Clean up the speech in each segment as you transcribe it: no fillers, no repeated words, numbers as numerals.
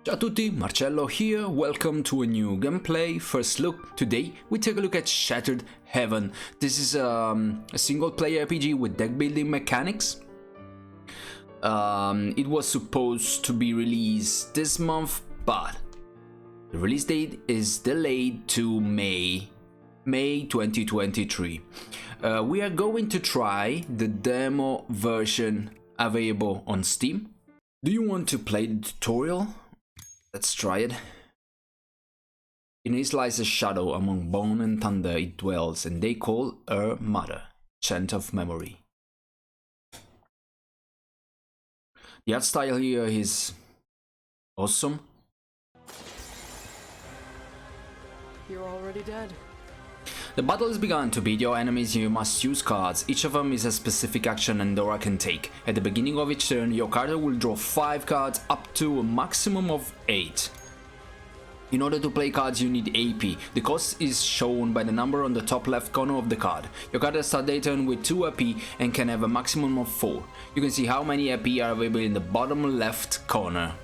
Ciao a tutti, Marcello here, welcome to a new gameplay. First look, today we take a look at Shattered Heaven. This is a single player RPG with deck building mechanics. It was supposed to be released this month, but the release date is delayed to May 2023. We are going to try the demo version available on Steam. Do you want to play the tutorial? Let's try it. In his lies a shadow, among bone and thunder it dwells, and they call her mother, chant of memory. The art style here is awesome. You're already dead. The battle has begun. To beat your enemies, you must use cards. Each of them is a specific action Andorra can take. At the beginning of each turn, your character will draw 5 cards up to a maximum of 8. In order to play cards, you need AP. The cost is shown by the number on the top left corner of the card. Your card starts their turn with 2 AP and can have a maximum of 4. You can see how many AP are available in the bottom left corner.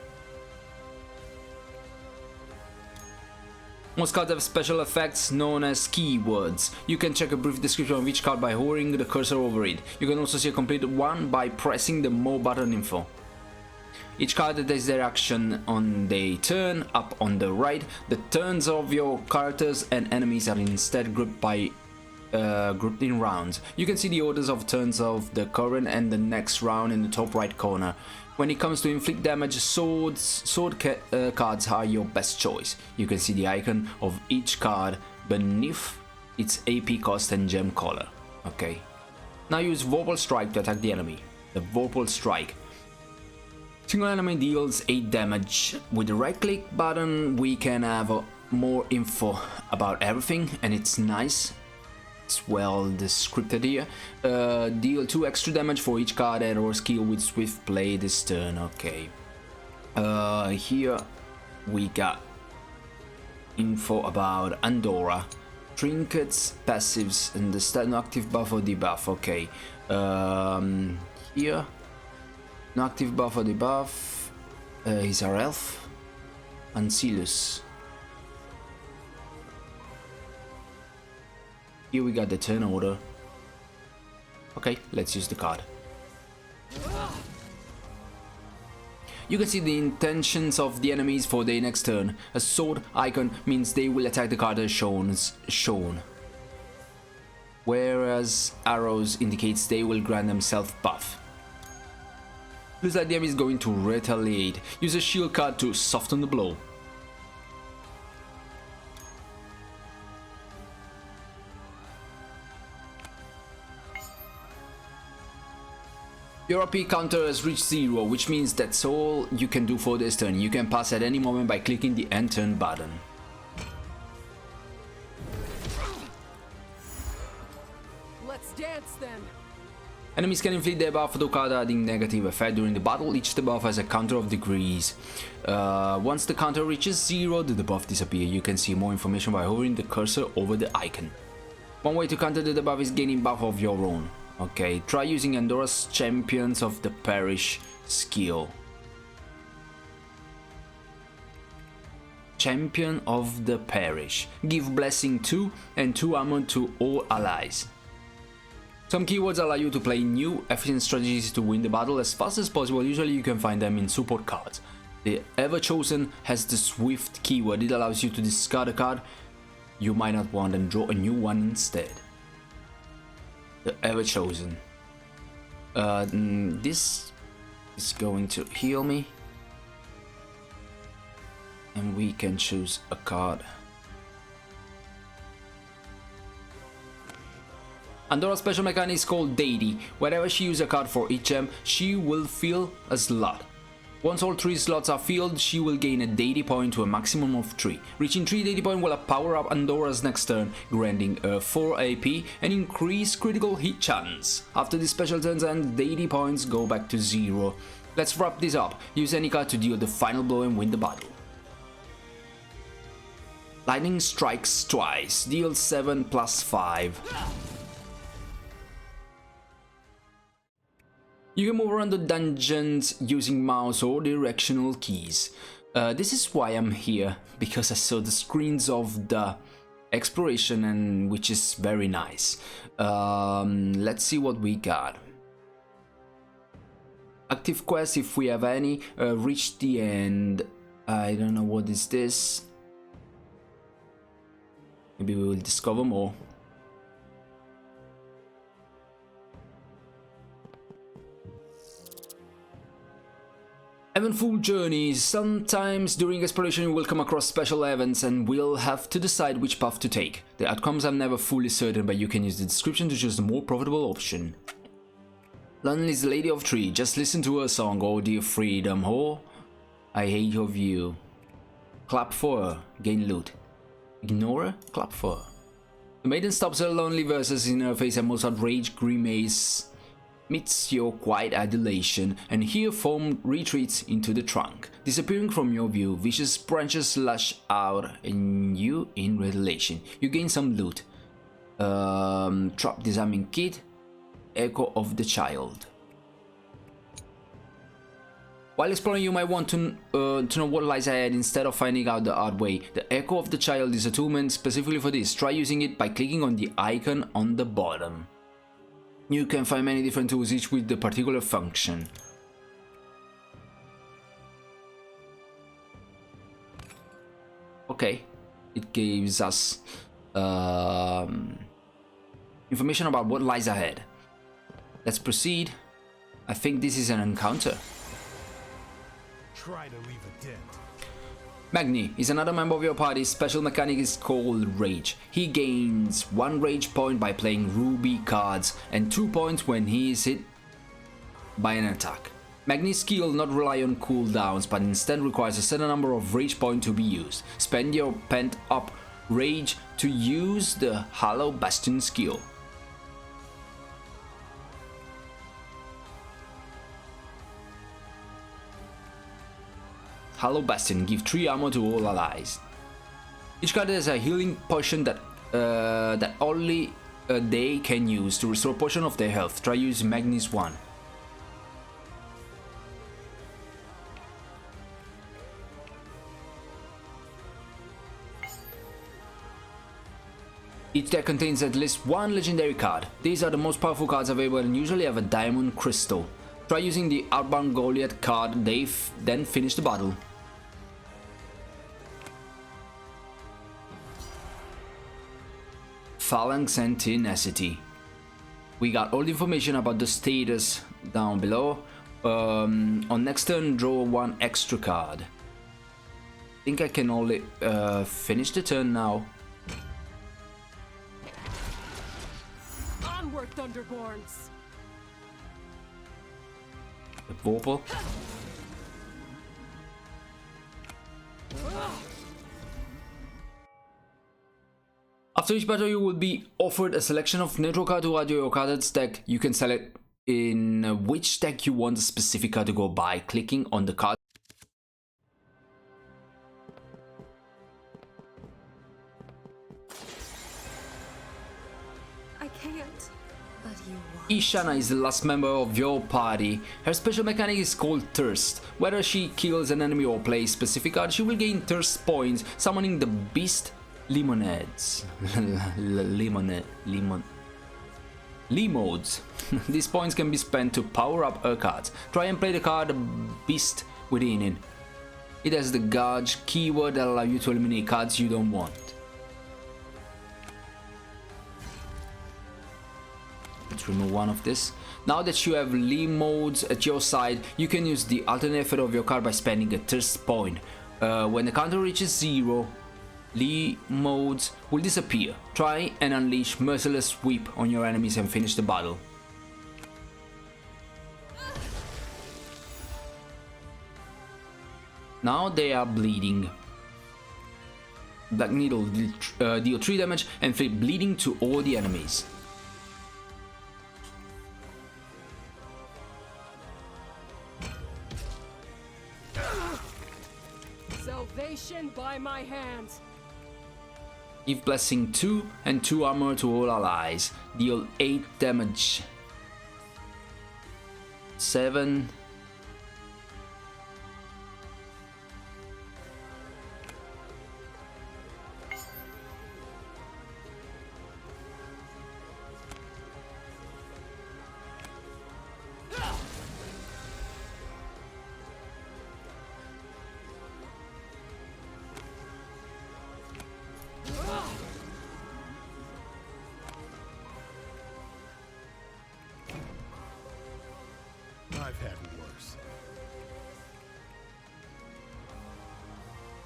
Most cards have special effects known as keywords. You can check a brief description of each card by hovering the cursor over it. You can also see a complete one by pressing the More button info. Each card takes their action on their turn up on the right. The turns of your characters and enemies are instead grouped in rounds. You can see the orders of turns of the current and the next round in the top right corner. When it comes to inflict damage, sword cards are your best choice. You can see the icon of each card beneath its AP cost and gem color. Okay. Now use Vorpal Strike to attack the enemy. The Vorpal Strike. Single enemy deals 8 damage. With the right click button we can have more info about everything, and it's nice. It's well described here. Deal 2 extra damage for each card and or skill with swift play this turn. Okay. Here we got info about Andorra, trinkets, passives, and the stat no active buff or debuff. Okay. Here, no active buff or debuff. He's our elf, Ancillus. Here we got the turn order. Okay, let's use the card. You can see the intentions of the enemies for their next turn. A sword icon means they will attack the card as shown. Whereas arrows indicates they will grant themselves buff. Looks like the enemy is going to retaliate. Use a shield card to soften the blow. Your AP counter has reached 0, which means that's all you can do for this turn. You can pass at any moment by clicking the end turn button. Let's dance then. Enemies can inflict debuff to card adding negative effect during the battle. Each debuff has a counter of degrees. Once the counter reaches 0, the debuff disappears. You can see more information by hovering the cursor over the icon. One way to counter the debuff is gaining buff of your own. Okay, try using Andorra's Champions of the Parish skill. Champion of the Parish. Give blessing 2 and 2 armor to all allies. Some keywords allow you to play new, efficient strategies to win the battle as fast as possible. Usually you can find them in support cards. The Ever Chosen has the Swift keyword. It allows you to discard a card you might not want and draw a new one instead. The Ever Chosen. This is going to heal me. And we can choose a card. Andorra's special mechanic is called Deity. Whenever she uses a card for each gem, she will fill a slot. Once all 3 slots are filled, she will gain a deity point to a maximum of 3. Reaching 3 deity points will power up Andorra's next turn, granting her 4 AP and increase critical hit chance. After the special turns end, deity points go back to 0. Let's wrap this up. Use any card to deal the final blow and win the battle. Lightning strikes twice, deals 7 plus 5. You can move around the dungeons using mouse or directional keys. This is why I'm here, because I saw the screens of the exploration, and which is very nice. Let's see what we got. Active quest, if we have any. Reach the end. I don't know what is this. Maybe we will discover more. Eventful journeys. Sometimes during exploration you will come across special events and will have to decide which path to take. The outcomes are never fully certain, but you can use the description to choose the more profitable option. Lonely's Lady of Tree, just listen to her song, oh dear freedom, oh, I hate your view. Clap for her, gain loot. Ignore her, clap for her. The maiden stops her lonely verses in her face and most outraged grimace meets your quiet adulation, and here foam retreats into the trunk. Disappearing from your view, vicious branches lash out and you in revelation. You gain some loot. Trap disarming kit, Echo of the Child. While exploring, you might want to know what lies ahead instead of finding out the hard way. The Echo of the Child is a tool meant specifically for this. Try using it by clicking on the icon on the bottom. You can find many different tools, each with the particular function. Okay, it gives us information about what lies ahead. Let's proceed. I think this is an encounter. Try to leave a dent. Magni is another member of your party. His special mechanic is called Rage. He gains 1 rage point by playing ruby cards and 2 points when he is hit by an attack. Magni's skill not rely on cooldowns, but instead requires a certain number of rage points to be used. Spend your pent up rage to use the Hollow Bastion skill. Hollow Bastion, give 3 armor to all allies. Each card has a healing potion that only they can use to restore a portion of their health. Try using Magni's one. Each deck contains at least 1 legendary card. These are the most powerful cards available and usually have a diamond crystal. Try using the Outbound Goliath card, then finish the battle. Phalanx and Tenacity. We got all the information about the status down below. On next turn, draw 1 extra card. I think I can only finish the turn now. Onward, Thunderborns! The Vorpal. After each battle, you will be offered a selection of neutral cards to add to your card's deck. You can select in which deck you want a specific card to go by clicking on the card. I can't. But you want. Ishana is the last member of your party. Her special mechanic is called Thirst. Whether she kills an enemy or plays specific card, she will gain Thirst points, summoning the Beast Lemonades. Lemodes. These points can be spent to power up her cards. Try and play the card Beast within it. It has the Gouge keyword that allows you to eliminate cards you don't want. Let's remove one of this. Now that you have Lemodes at your side, you can use the alternate effect of your card by spending a Thirst point. When the counter reaches 0, Lemodes will disappear. Try and unleash Merciless Sweep on your enemies and finish the battle. Now they are bleeding. Black Needle deal 3 damage and inflict bleeding to all the enemies. Salvation by my hands. Give Blessing 2 and 2 armor to all allies. Deal 8 damage. 7.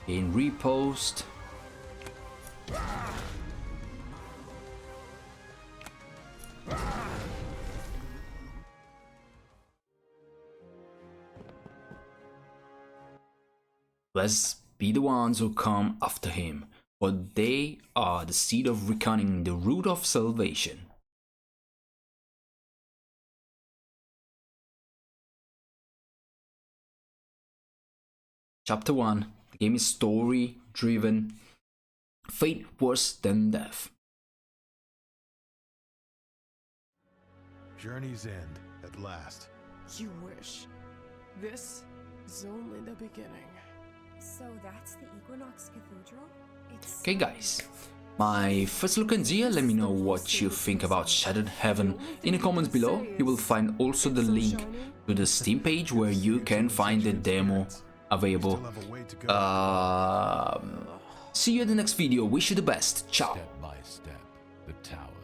In repost. Let's be the ones who come after him, for they are the seed of reckoning, the root of salvation. Chapter 1. The game is story driven. Fate worse than death. Journey's end, at last. You wish. This is only the beginning. So that's the Equinox Cathedral? It's Okay guys, my first look ends here. Let me know what you think about Shattered Heaven in the comments below. You will find also the link to the Steam page where you can find the demo available. See you in the next video. Wish you the best. Ciao. Step by step, the tower